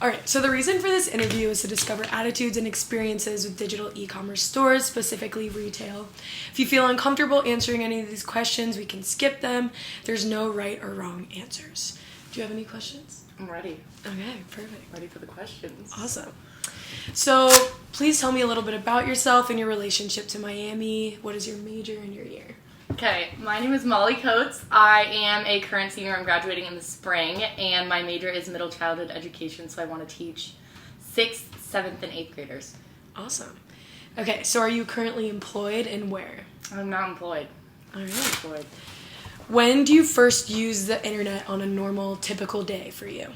All right, so the reason for this interview is to discover attitudes and experiences with digital e-commerce stores, specifically retail. If you feel uncomfortable answering any of these questions, we can skip them. There's no right or wrong answers. Do you have any questions? I'm ready. Okay, perfect. Ready for the questions. Awesome. So please tell me a little bit about yourself and your relationship to Miami. What is your major and your year? Okay, my name is Molly Coates. I am a current senior. I'm graduating in the spring, and my major is middle childhood education, so I want to teach 6th, 7th, and 8th graders. Awesome. Okay, so are you currently employed and where? I'm not employed. All right. Employed. When do you first use the internet on a normal, typical day for you?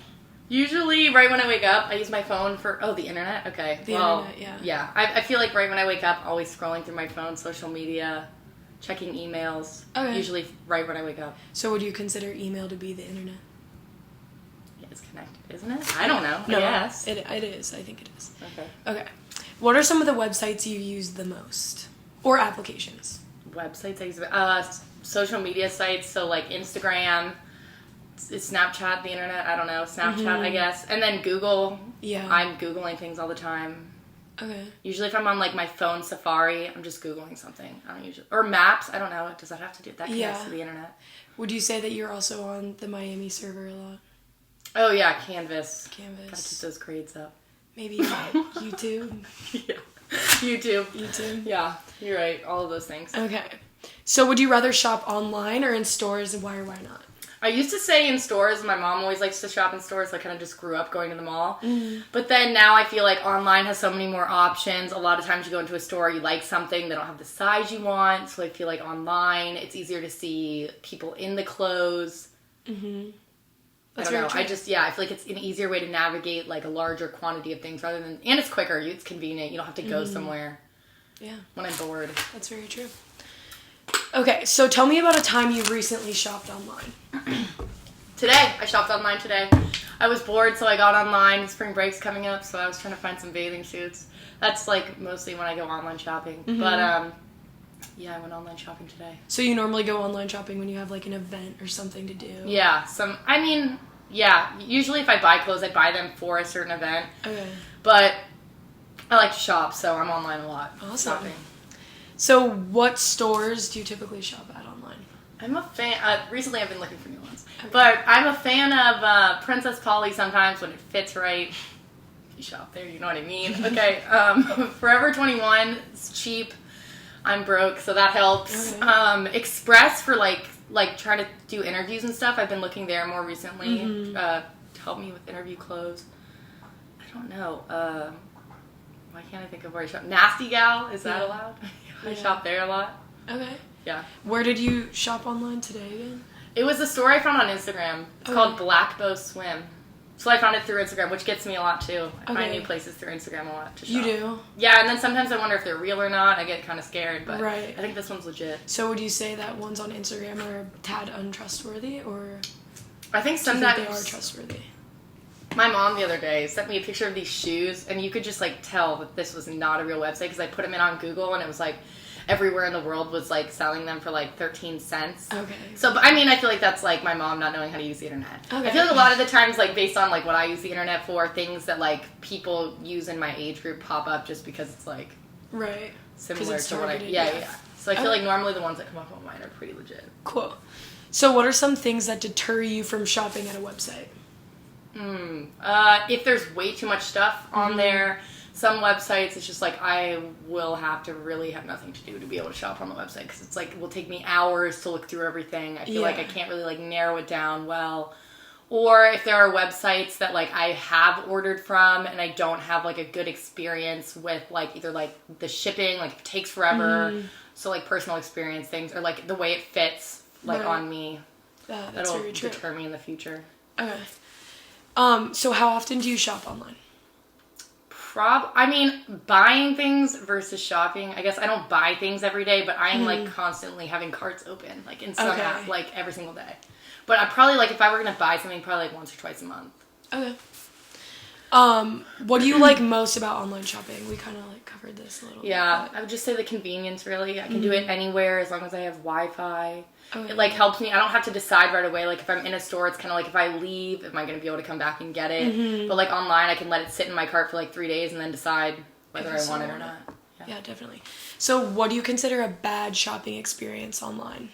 Usually right when I wake up. I use my phone for... Oh, the internet? Okay. The internet, yeah. Yeah. I feel like right when I wake up, always scrolling through my phone, social media, checking emails. Okay. Usually right when I wake up. So would you consider email to be the internet? Yeah, it's connected, isn't it? I don't know. No, Yes. it is. I think it is. Okay. Okay. What are some of the websites you use the most? Or applications? Websites I use, social media sites, so like Instagram, Snapchat, the internet, I don't know, Snapchat, I guess, and then Google. Yeah. I'm Googling things all the time. Okay. Usually if I'm on like my phone Safari, I'm just Googling something. I don't usually, or maps, I don't know, does that have to do, that connects to the internet. Would you say that you're also on the Miami server a lot? Oh yeah, Canvas. Canvas. Gotta keep those grades up. Maybe YouTube? Yeah. YouTube. YouTube. Yeah, you're right, all of those things. Okay. So would you rather shop online or in stores, and why or why not? I used to say in stores. My mom always likes to shop in stores, so I kind of just grew up going to the mall. Mm-hmm. But then now I feel like online has so many more options. A lot of times you go into a store, you like something, they don't have the size you want. So I feel like online, it's easier to see people in the clothes. Mm-hmm. I don't know. I feel like it's an easier way to navigate like a larger quantity of things rather than, and it's quicker. It's convenient. You don't have to go somewhere. Yeah. When I'm bored. That's very true. Okay, so tell me about a time you recently shopped online. Today. I shopped online today. I was bored, so I got online. Spring break's coming up, so I was trying to find some bathing suits. That's like mostly when I go online shopping. Mm-hmm. But yeah, I went online shopping today. So you normally go online shopping when you have like an event or something to do? Yeah, usually if I buy clothes, I buy them for a certain event. Okay. But I like to shop, so I'm online a lot. Awesome. Shopping. So what stores do you typically shop at online? I'm a fan. Recently, I've been looking for new ones. Okay. But I'm a fan of Princess Polly sometimes when it fits right. If you shop there, you know what I mean. Okay. Forever 21, it's cheap. I'm broke, so that helps. Okay. Express for like trying to do interviews and stuff. I've been looking there more recently to help me with interview clothes. I don't know. Why can't I think of where I shop? Nasty Gal, is that allowed? I shop there a lot. Okay. Yeah. Where did you shop online today again? It was a store I found on Instagram. It's called Black Bow Swim. So I found it through Instagram, which gets me a lot too. I find new places through Instagram a lot to shop. You do? Yeah, and then sometimes I wonder if they're real or not. I get kind of scared, but I think this one's legit. So would you say that ones on Instagram are a tad untrustworthy, or I think sometimes they are trustworthy? My mom the other day sent me a picture of these shoes, and you could just like tell that this was not a real website because I put them in on Google, and it was like everywhere in the world was like selling them for like 13 cents. Okay. So, but I mean, I feel like that's like my mom not knowing how to use the internet. Okay. I feel like a lot of the times, like based on like what I use the internet for, things that like people use in my age group pop up just because it's like similar to what I yeah. So I feel like normally the ones that come up on mine are pretty legit. Cool. So what are some things that deter you from shopping at a website? If there's way too much stuff on there. Some websites, it's just like I will have to really have nothing to do to be able to shop on the website because it's like it will take me hours to look through everything. I feel like I can't really like narrow it down well. Or if there are websites that like I have ordered from and I don't have like a good experience with like either like the shipping, like it takes forever. So like personal experience things or like the way it fits like on me. That's very true. Deter me in the future. Okay. So how often do you shop online? I mean, buying things versus shopping. I guess I don't buy things every day, but I'm like constantly having carts open, like in some app, like every single day. But I probably like if I were gonna buy something, probably like once or twice a month. Okay. What do you like most about online shopping? We kind of like covered this a little bit. Yeah, I would just say the convenience, really. I can do it anywhere as long as I have Wi-Fi. Okay. It, like, helps me. I don't have to decide right away. Like, if I'm in a store, it's kind of like if I leave, am I going to be able to come back and get it? But, like, online, I can let it sit in my cart for, like, 3 days and then decide whether I want it or not. Yeah, definitely. So what do you consider a bad shopping experience online?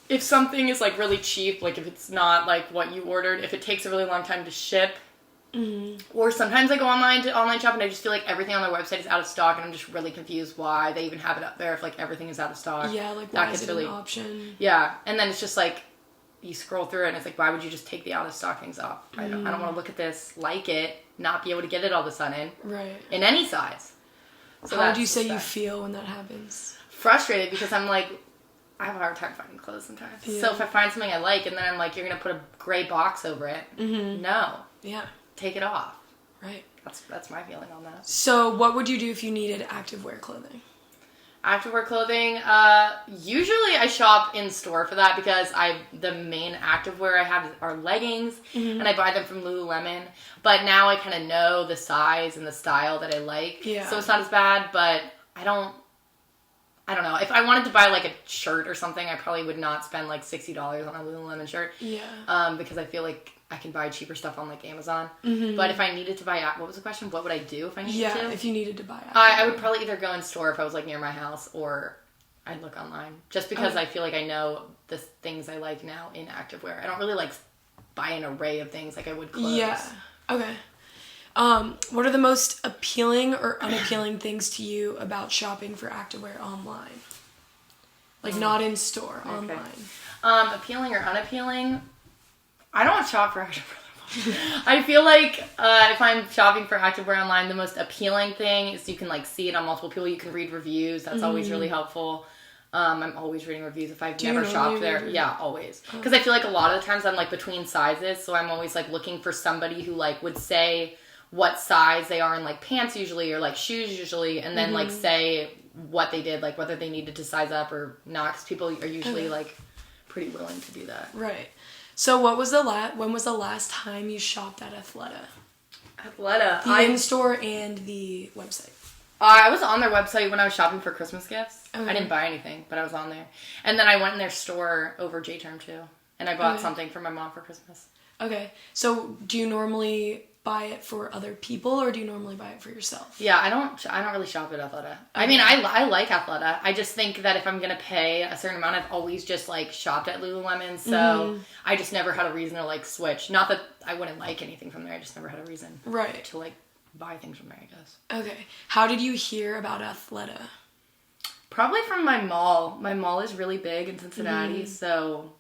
If something is, like, really cheap, like, if it's not, like, what you ordered, if it takes a really long time to ship, or sometimes I go online to online shop and I just feel like everything on their website is out of stock and I'm just really confused why they even have it up there if, like, everything is out of stock. Yeah, like, why is it an option? Yeah, and then it's just, like, you scroll through it and it's like, why would you just take the out of stock things off? I don't want to look at this, like it, not be able to get it all of a sudden. Right. In any size. So how would you say you feel when that happens? Frustrated, because I'm like, I have a hard time finding clothes sometimes. Yeah. So if I find something I like and then I'm like, you're going to put a gray box over it. No. Yeah. Take it off. Right. That's my feeling on that. So what would you do if you needed activewear clothing? Activewear clothing, usually I shop in store for that because the main activewear I have are leggings, and I buy them from Lululemon. But now I kind of know the size and the style that I like, so it's not as bad. But I don't know. If I wanted to buy like a shirt or something, I probably would not spend like $60 on a Lululemon shirt. Yeah. Because I feel like I can buy cheaper stuff on like Amazon. But if I needed to buy, what was the question? What would I do if I needed to? Yeah, if you needed to buy. I would probably either go in store if I was like near my house, or I'd look online. Just because I feel like I know the things I like now in activewear. I don't really like buy an array of things like I would clothes. Yeah. Okay. What are the most appealing or unappealing things to you about shopping for activewear online? Like not in store, online. Appealing or unappealing? I don't shop for activewear. I feel like if I'm shopping for activewear online, the most appealing thing is you can like see it on multiple people. You can read reviews. That's always really helpful. I'm always reading reviews if I've never shopped there. Yeah, always. Because I feel like a lot of the times I'm like between sizes, so I'm always like looking for somebody who like would say what size they are in like pants usually or like shoes usually, and then like say what they did, like whether they needed to size up or not, because people are usually like pretty willing to do that. Right. So when was the last time you shopped at Athleta? Athleta. The in-store and the website. I was on their website when I was shopping for Christmas gifts. Okay. I didn't buy anything, but I was on there. And then I went in their store over J-Term too. And I bought something for my mom for Christmas. Okay. So do you normally buy it for other people, or do you normally buy it for yourself? Yeah, I don't really shop at Athleta. Okay. I mean, I like Athleta. I just think that if I'm going to pay a certain amount, I've always just like shopped at Lululemon, so I just never had a reason to like switch. Not that I wouldn't like anything from there, I just never had a reason to like buy things from there, I guess. Okay. How did you hear about Athleta? Probably from my mall. My mall is really big in Cincinnati, so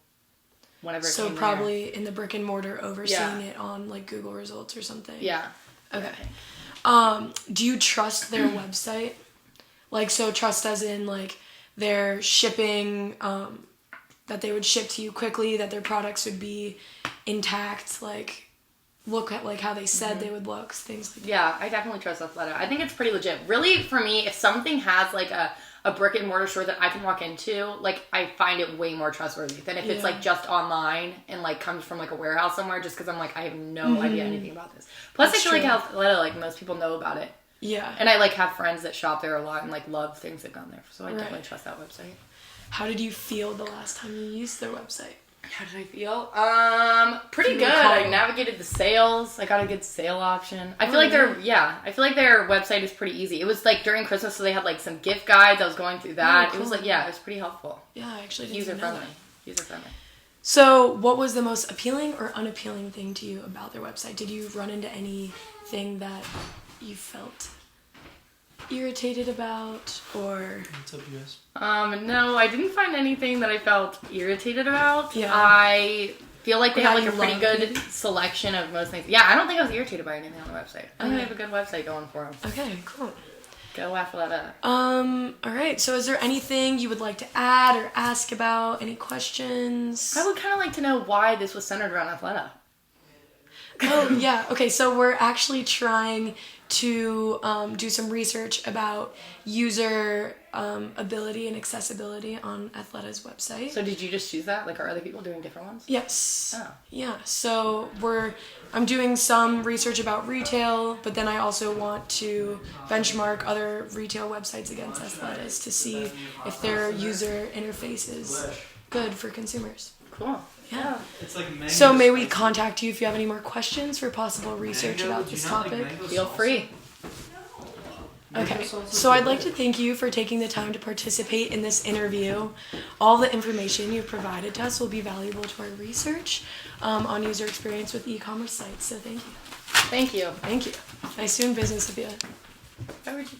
whenever it came probably there. In the brick and mortar, overseeing it on like Google results or something. Yeah. Okay. Do you trust their website? Like, so trust as in like their shipping, that they would ship to you quickly, that their products would be intact, like look at like how they said they would look, things like that. Yeah, I definitely trust Athleta. I think it's pretty legit. Really, for me, if something has like a brick and mortar store that I can walk into, like I find it way more trustworthy than if it's like just online and like comes from like a warehouse somewhere, just because I'm like, I have no idea anything about this. Plus, I feel like Athleta, like most people know about it. Yeah. And I like have friends that shop there a lot and like love things they've gone there, so I definitely trust that website. How did you feel the last time you used their website? How did I feel? Pretty good. I navigated the sales. I got a good sale option. I feel like their website is pretty easy. It was like during Christmas, so they had like some gift guides. I was going through that. It was like, it was pretty helpful. Yeah, I actually didn't user friendly. That. So, what was the most appealing or unappealing thing to you about their website? Did you run into anything that you felt irritated about, or? What's up, US? No, I didn't find anything that I felt irritated about. Yeah. I feel like they have like a pretty good selection of most things. Yeah, I don't think I was irritated by anything on the website. I think they have a good website going for them. Okay, cool. Go Athleta. All right. So, is there anything you would like to add or ask about? Any questions? I would kind of like to know why this was centered around Athleta. Oh, yeah. Okay, so we're actually trying to do some research about user ability and accessibility on Athleta's website. So did you just choose that? Like, are other people doing different ones? Yes. Oh. Yeah. So I'm doing some research about retail, but then I also want to benchmark other retail websites against Athleta's to see if their user interface is good for consumers. Cool. Yeah. So may we contact you if you have any more questions for possible research about this topic? Feel free. Okay, so I'd like to thank you for taking the time to participate in this interview. All the information you've provided to us will be valuable to our research on user experience with e-commerce sites, so thank you. Thank you. Thank you. Nice doing business with you. Why would you